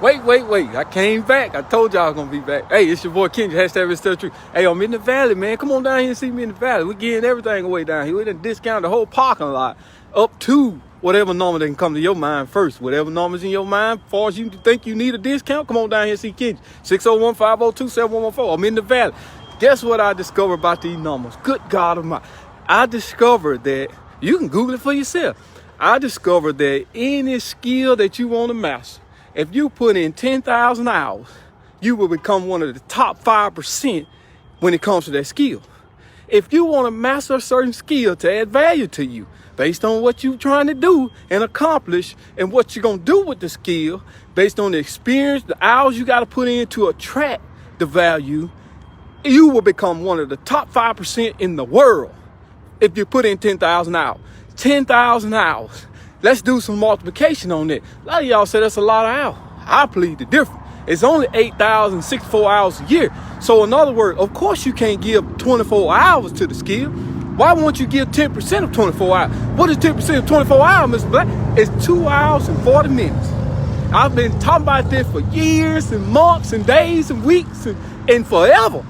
Wait. I came back. I told y'all I was going to be back. Hey, it's your boy Kengi. Hashtag it's still true. Hey, I'm in the valley, man. Come on down here and see me in the valley. We're getting everything away down here. We done discount the whole parking lot up to whatever number that can come to your mind first. Whatever number's in your mind, as far as you think you need a discount, come on down here and see Kengi. 601-502-7114. I'm in the valley. Guess what I discovered about these numbers? Good God Almighty. I discovered that, you can Google it for yourself. I discovered that any skill that you want to master, if you put in 10,000 hours, you will become one of the top 5% when it comes to that skill. If you want to master a certain skill to add value to you, based on what you're trying to do and accomplish and what you're going to do with the skill, based on the experience, the hours you got to put in to attract the value, you will become one of the top 5% in the world if you put in 10,000 hours. 10,000 hours. Let's do some multiplication on that. A lot of y'all say that's a lot of hours. I plead the difference. It's only 8,064 hours a year. So in other words, of course you can't give 24 hours to the skill. Why won't you give 10% of 24 hours? What is 10% of 24 hours, Mr. Black? It's 2 hours and 40 minutes. I've been talking about this for years and months and days and weeks and forever.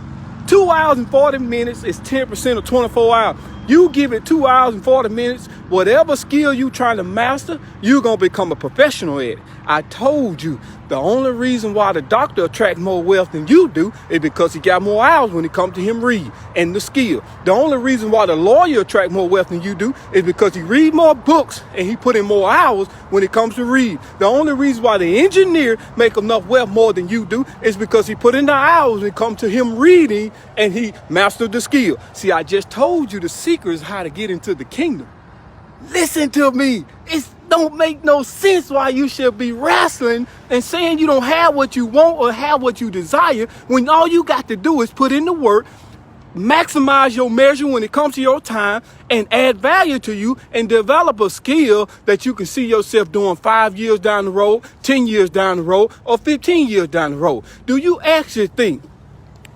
2 hours and 40 minutes is 10% of 24 hours. You give it 2 hours and 40 minutes, whatever skill you trying to master, you're going to become a professional at it. I told you, the only reason why the doctor attracts more wealth than you do is because he got more hours when it comes to him read and the skill. The only reason why the lawyer attracts more wealth than you do is because he read more books and he put in more hours when it comes to read. The only reason why the engineer make enough wealth more than you do is because he put in the hours when it comes to him reading and he mastered the skill. See, I just told you the secret is how to get into the kingdom. Listen to me. It don't make no sense why you should be wrestling and saying you don't have what you want or have what you desire when all you got to do is put in the work, maximize your measure when it comes to your time, and add value to you and develop a skill that you can see yourself doing 5 years down the road, 10 years down the road, or 15 years down the road. Do you actually think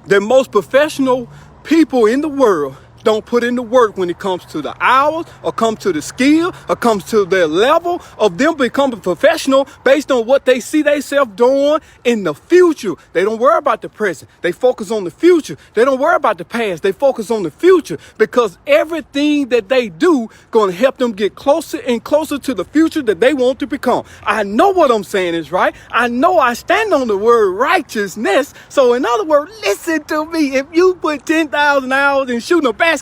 that most professional people in the world don't put in the work when it comes to the hours or comes to the skill or comes to their level of them becoming professional based on what they see themselves doing in the future? They don't worry about the present. They focus on the future. They don't worry about the past. They focus on the future because everything that they do going to help them get closer and closer to the future that they want to become. I know what I'm saying is right. I know I stand on the word righteousness. So in other words, listen to me. If you put 10,000 hours in shooting a basketball,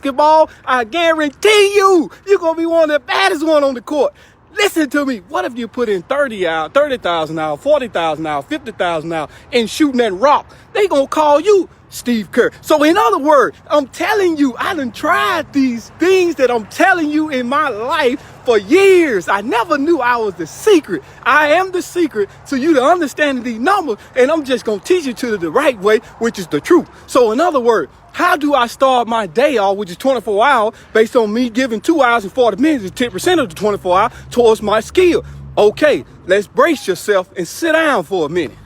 I guarantee you're going to be one of the baddest one on the court. Listen to me. What if you put in 30,000 hours, 40,000 hours, 50,000 hours in shooting that rock? They going to call you Steve Kerr. So in other words, I'm telling you, I done tried these things that I'm telling you in my life for years. I never knew I was the secret. I am the secret to you to understanding these numbers, and I'm just going to teach you to the right way, which is the truth. So in other words, how do I start my day off, which is 24 hours, based on me giving 2 hours and 40 minutes, is 10% of the 24 hours towards my skill? Okay, let's brace yourself and sit down for a minute.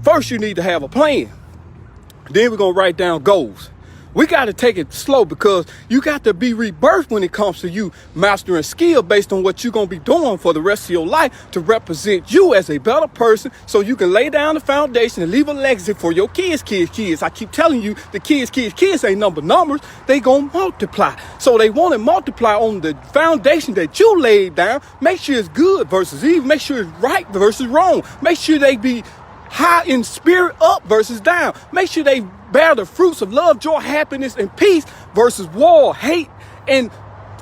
First, you need to have a plan. Then we're going to write down goals. We got to take it slow because you got to be rebirthed when it comes to you mastering skill based on what you're going to be doing for the rest of your life to represent you as a better person so you can lay down the foundation and leave a legacy for your kids. I keep telling you, the kids ain't numbers. They going to multiply. So they want to multiply on the foundation that you laid down. Make sure it's good versus evil. Make sure it's right versus wrong. Make sure they be high in spirit up versus down. Make sure they bear the fruits of love, joy, happiness, and peace versus war, hate, and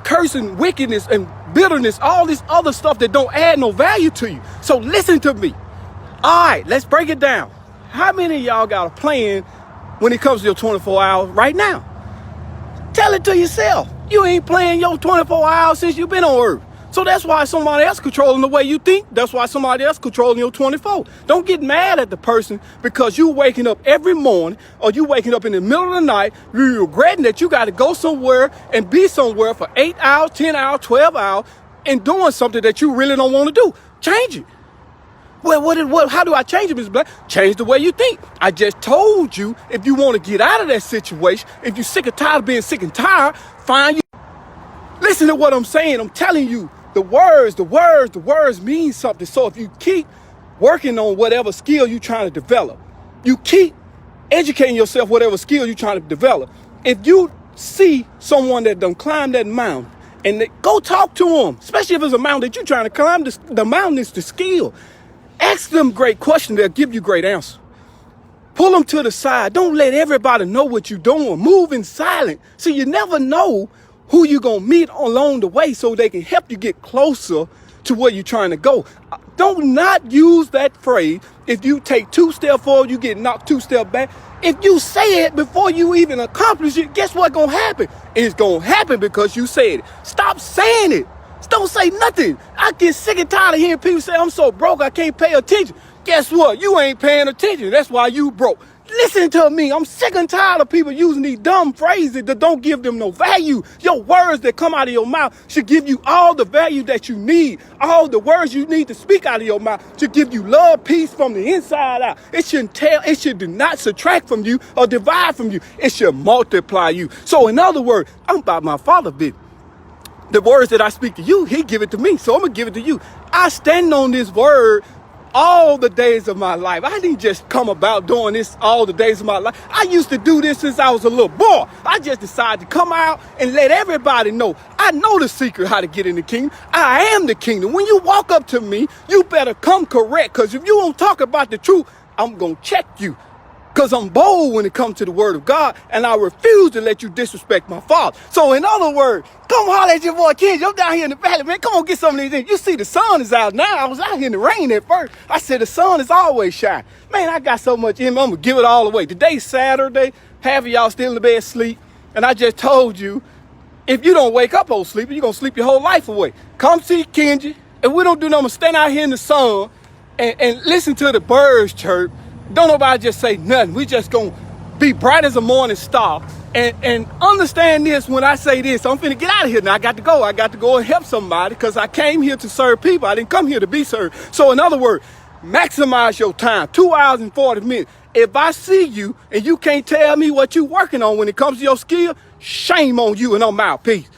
cursing, wickedness, and bitterness, all this other stuff that don't add no value to you. So listen to me. All right, let's break it down. How many of y'all got a plan when it comes to your 24 hours right now? Tell it to yourself. You ain't playing your 24 hours since you've been on earth. So that's why somebody else controlling the way you think. That's why somebody else controlling your 24. Don't get mad at the person because you waking up every morning or you waking up in the middle of the night, you're regretting that you got to go somewhere and be somewhere for 8 hours, 10 hours, 12 hours and doing something that you really don't want to do. Change it. Well, how do I change it, Mr. Black? Change the way you think. I just told you if you want to get out of that situation, if you're sick and tired of being sick and tired, find you. Listen to what I'm saying. I'm telling you. The words mean something. So if you keep working on whatever skill you're trying to develop. You keep educating yourself whatever skill you're trying to develop. If you see someone that done climbed that mountain, and go talk to them, especially if it's a mountain that you're trying to climb. The mountain is the skill. Ask them great questions. They'll give you great answers. Pull them to the side. Don't let everybody know what you're doing. Move in silence. See, you never know who you're going to meet along the way so they can help you get closer to where you're trying to go. Don't not use that phrase. If you take 2 steps forward, you get knocked 2 steps back. If you say it before you even accomplish it, guess what's going to happen? It's going to happen because you said it. Stop saying it. Don't say nothing. I get sick and tired of hearing people say, I'm so broke, I can't pay attention. Guess what? You ain't paying attention. That's why you broke. Listen to me. I'm sick and tired of people using these dumb phrases that don't give them no value. Your words that come out of your mouth should give you all the value that you need. All the words you need to speak out of your mouth should give you love, peace from the inside out. It should not subtract from you or divide from you. It should multiply you. So in other words, I'm about my Father's business. The words that I speak to you, he give it to me. So I'm going to give it to you. I stand on this word all the days of my life. I didn't just come about doing this all the days of my life. I used to do this since I was a little boy. I just decided to come out and let everybody know. I know the secret how to get in the kingdom. I am the kingdom. When you walk up to me, you better come correct. Because if you don't talk about the truth, I'm going to check you. Because I'm bold when it comes to the word of God, and I refuse to let you disrespect my Father. So in other words, come holler at your boy Kengi. I'm down here in the valley, man. Come on, get some of these things. You see the sun is out now. I was out here in the rain at first. I said the sun is always shining. Man, I got so much in me. I'm going to give it all away. Today's Saturday. Half of y'all still in the bed asleep. And I just told you, if you don't wake up old sleeping, you're going to sleep your whole life away. Come see Kengi. If we don't do nothing, stand out here in the sun and listen to the birds chirp. Don't nobody just say nothing. We just gonna be bright as a morning star. And understand this when I say this. I'm finna get out of here now. I got to go. I got to go and help somebody because I came here to serve people. I didn't come here to be served. So in other words, maximize your time. 2 hours and 40 minutes. If I see you and you can't tell me what you're working on when it comes to your skill, shame on you and I'm out. Peace.